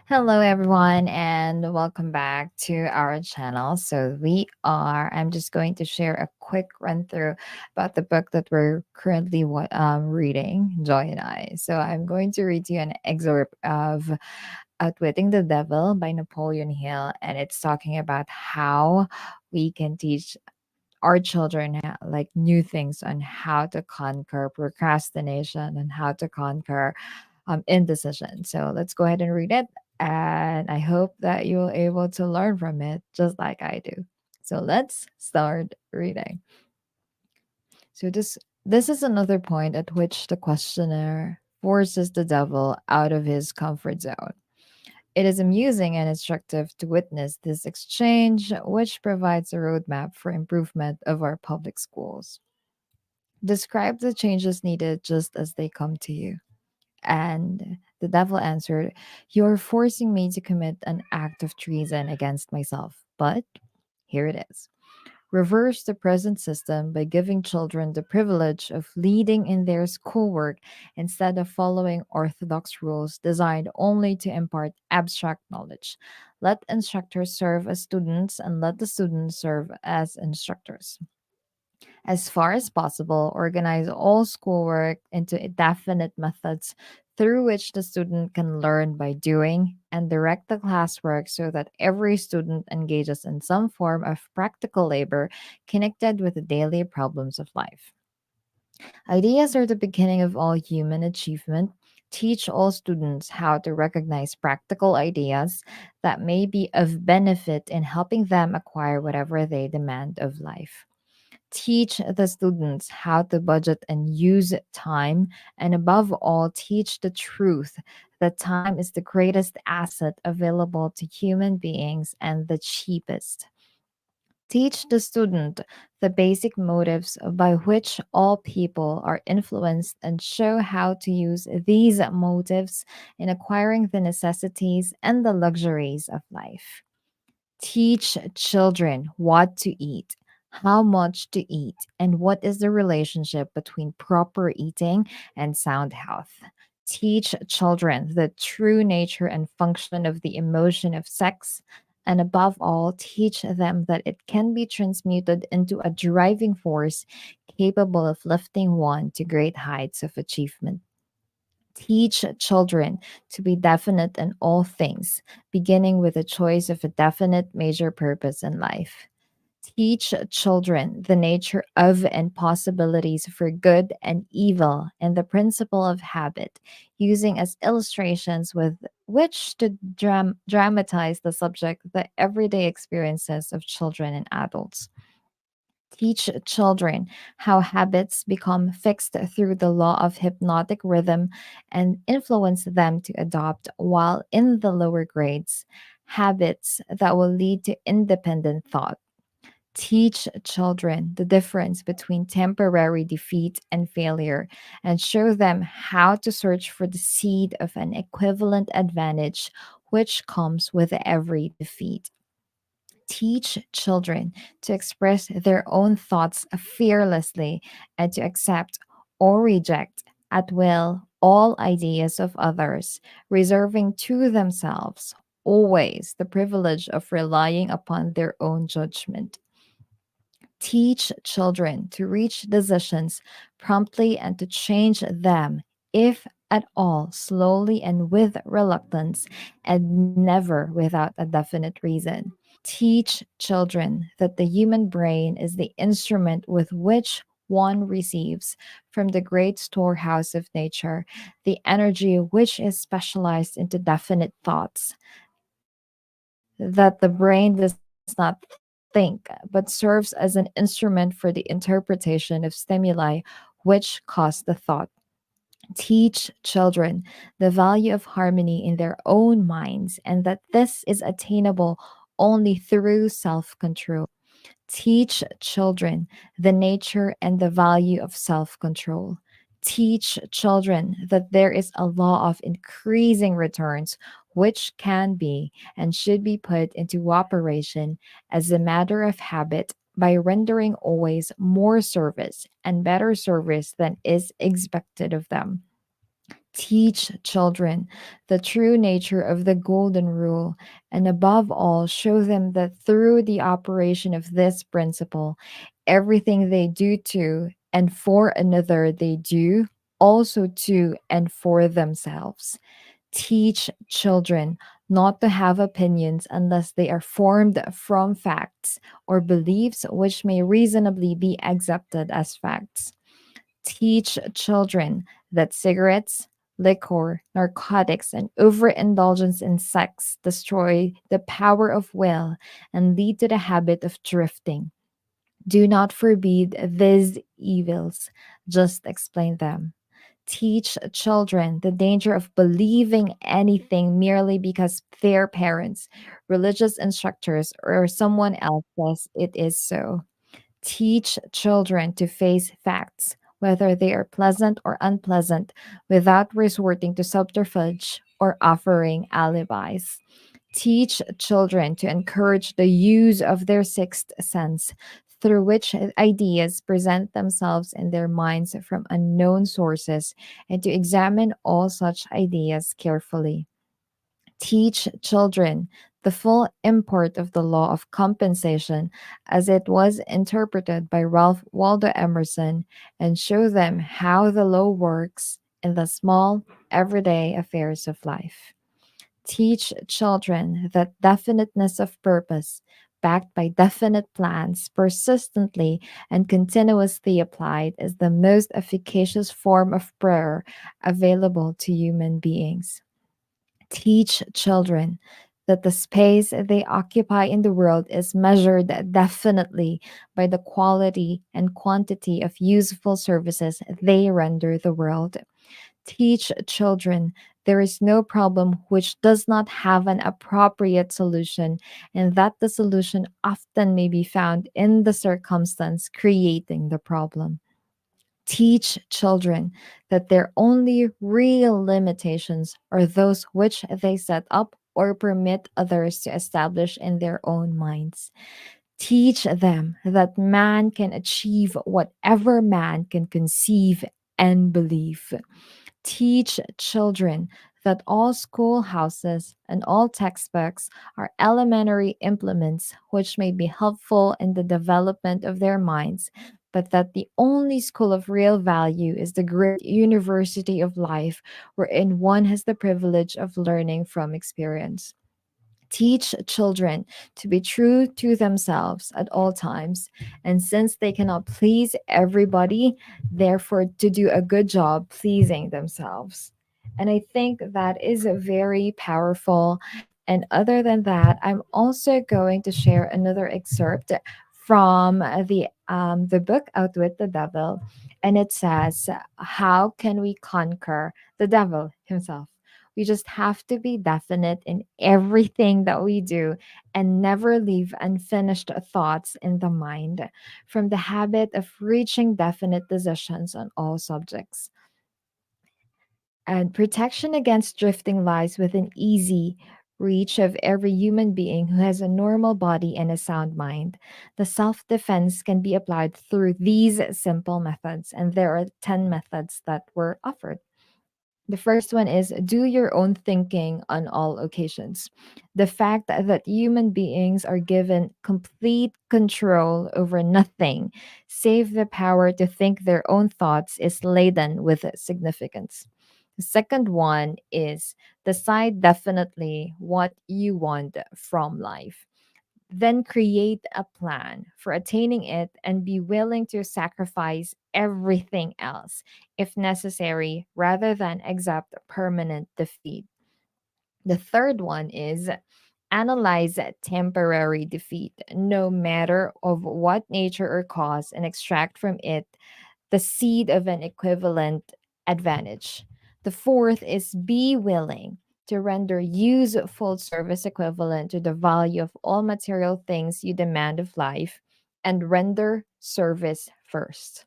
Hello, everyone, and welcome back to our channel. I'm just going to share a quick run through about the book that we're currently reading, Joy and I. So, I'm going to read you an excerpt of Outwitting the Devil by Napoleon Hill, and it's talking about how we can teach our children like new things on how to conquer procrastination and how to conquer indecision. So let's go ahead and read it. And I hope that you're able to learn from it just like I do. So let's start reading. So this is another point at which the questioner forces the devil out of his comfort zone. It is amusing and instructive to witness this exchange, which provides a roadmap for improvement of our public schools. Describe the changes needed just as they come to you. And the devil answered, "You are forcing me to commit an act of treason against myself. But here it is. Reverse the present system by giving children the privilege of leading in their schoolwork instead of following orthodox rules designed only to impart abstract knowledge. Let instructors serve as students and let the students serve as instructors. As far as possible, organize all schoolwork into definite methods through which the student can learn by doing, and direct the classwork so that every student engages in some form of practical labor connected with the daily problems of life. Ideas are the beginning of all human achievement. Teach all students how to recognize practical ideas that may be of benefit in helping them acquire whatever they demand of life. Teach the students how to budget and use time, and above all, teach the truth that time is the greatest asset available to human beings and the cheapest. Teach the student the basic motives by which all people are influenced and show how to use these motives in acquiring the necessities and the luxuries of life. Teach children what to eat, how much to eat, and what is the relationship between proper eating and sound health. Teach children the true nature and function of the emotion of sex. And above all, teach them that it can be transmuted into a driving force capable of lifting one to great heights of achievement. Teach children to be definite in all things, beginning with the choice of a definite major purpose in life. Teach children the nature of and possibilities for good and evil and the principle of habit, using as illustrations with which to dramatize the subject, the everyday experiences of children and adults. Teach children how habits become fixed through the law of hypnotic rhythm and influence them to adopt, while in the lower grades, habits that will lead to independent thought. Teach children the difference between temporary defeat and failure and show them how to search for the seed of an equivalent advantage which comes with every defeat. Teach children to express their own thoughts fearlessly and to accept or reject at will all ideas of others, reserving to themselves always the privilege of relying upon their own judgment. Teach children to reach decisions promptly and to change them, if at all, slowly and with reluctance, and never without a definite reason. Teach children that the human brain is the instrument with which one receives from the great storehouse of nature the energy which is specialized into definite thoughts, that the brain does not think but serves as an instrument for the interpretation of stimuli which cause the thought. Teach children the value of harmony in their own minds and that this is attainable only through self control. Teach children the nature and the value of self control. Teach children that there is a law of increasing returns which can be and should be put into operation as a matter of habit by rendering always more service and better service than is expected of them. Teach children the true nature of the golden rule, and above all, show them that through the operation of this principle, everything they do to and for another they do also to and for themselves. Teach children not to have opinions unless they are formed from facts or beliefs which may reasonably be accepted as facts. Teach children that cigarettes, liquor, narcotics, and overindulgence in sex destroy the power of will and lead to the habit of drifting. Do not forbid these evils, just explain them. Teach children the danger of believing anything merely because their parents, religious instructors, or someone else says it is so. Teach children to face facts, whether they are pleasant or unpleasant, without resorting to subterfuge or offering alibis. Teach children to encourage the use of their sixth sense, through which ideas present themselves in their minds from unknown sources, and to examine all such ideas carefully. Teach children the full import of the law of compensation as it was interpreted by Ralph Waldo Emerson, and show them how the law works in the small, everyday affairs of life. Teach children that definiteness of purpose, backed by definite plans, persistently and continuously applied, is the most efficacious form of prayer available to human beings. Teach children that the space they occupy in the world is measured definitely by the quality and quantity of useful services they render the world. Teach children there is no problem which does not have an appropriate solution, and that the solution often may be found in the circumstance creating the problem. Teach children that their only real limitations are those which they set up or permit others to establish in their own minds. Teach them that man can achieve whatever man can conceive and believe. Teach children that all schoolhouses and all textbooks are elementary implements which may be helpful in the development of their minds, but that the only school of real value is the great university of life, wherein one has the privilege of learning from experience. Teach children to be true to themselves at all times, and since they cannot please everybody, therefore to do a good job pleasing themselves. And I think that is very powerful. And other than that, I'm also going to share another excerpt from the book Outwit the Devil, and it says, "How can we conquer the devil himself? We just have to be definite in everything that we do and never leave unfinished thoughts in the mind, from the habit of reaching definite decisions on all subjects. And protection against drifting lies within easy reach of every human being who has a normal body and a sound mind. The self defense can be applied through these simple methods, and there are 10 methods that were offered. The first one is do your own thinking on all occasions. The fact that human beings are given complete control over nothing, save the power to think their own thoughts, is laden with significance. The second one is decide definitely what you want from life. Then create a plan for attaining it and be willing to sacrifice everything else if necessary rather than accept permanent defeat. The third one is analyze temporary defeat, no matter of what nature or cause, and extract from it the seed of an equivalent advantage. The fourth is be willing to render useful service equivalent to the value of all material things you demand of life, and render service first.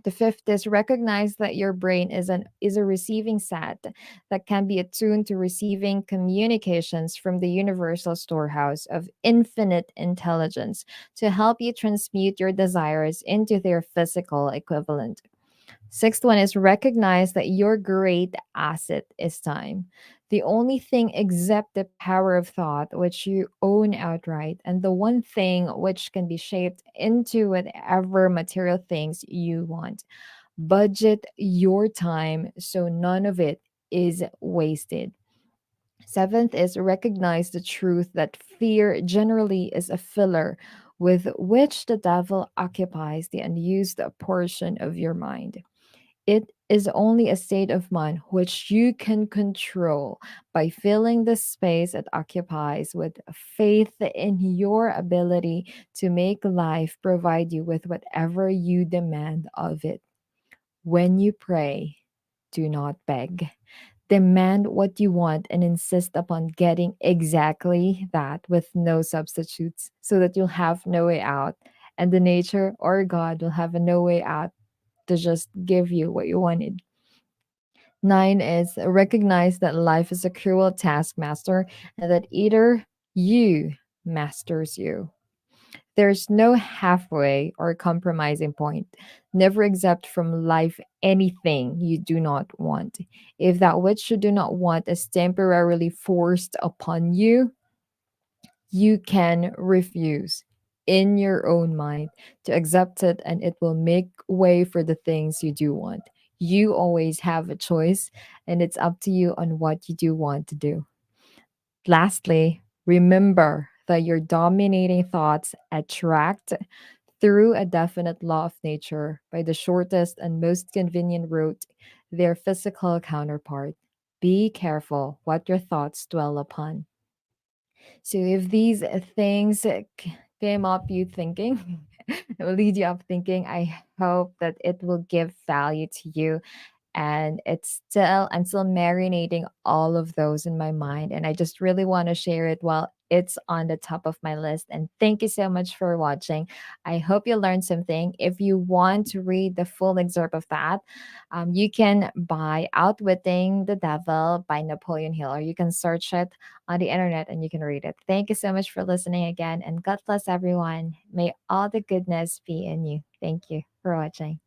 The fifth is recognize that your brain is a receiving set that can be attuned to receiving communications from the universal storehouse of infinite intelligence to help you transmute your desires into their physical equivalent. Sixth one is recognize that your great asset is time. The only thing except the power of thought which you own outright, and the one thing which can be shaped into whatever material things you want. Budget your time so none of it is wasted. Seventh is recognize the truth that fear generally is a filler with which the devil occupies the unused portion of your mind. It is only a state of mind which you can control by filling the space it occupies with faith in your ability to make life provide you with whatever you demand of it. When you pray, do not beg. Demand what you want and insist upon getting exactly that with no substitutes so that you'll have no way out. And the nature or God will have a no way out to just give you what you wanted. Nine is recognize that life is a cruel taskmaster and that either you masters you. There's no halfway or compromising point. Never accept from life anything you do not want. If that which you do not want is temporarily forced upon you, you can refuse in your own mind to accept it, and it will make way for the things you do want. You always have a choice, and it's up to you on what you do want to do. Lastly, remember that your dominating thoughts attract through a definite law of nature by the shortest and most convenient route, their physical counterpart. Be careful what your thoughts dwell upon. So if these things came up you thinking, it will lead you up thinking, I hope that it will give value to you, and I'm still marinating all of those in my mind, and I just really want to share it while it's on the top of my list. And thank you so much for watching. I hope you learned something. If you want to read the full excerpt of that, you can buy Outwitting the Devil by Napoleon Hill, or you can search it on the internet and you can read it. Thank you so much for listening again, and God bless everyone. May all the goodness be in you. Thank you for watching.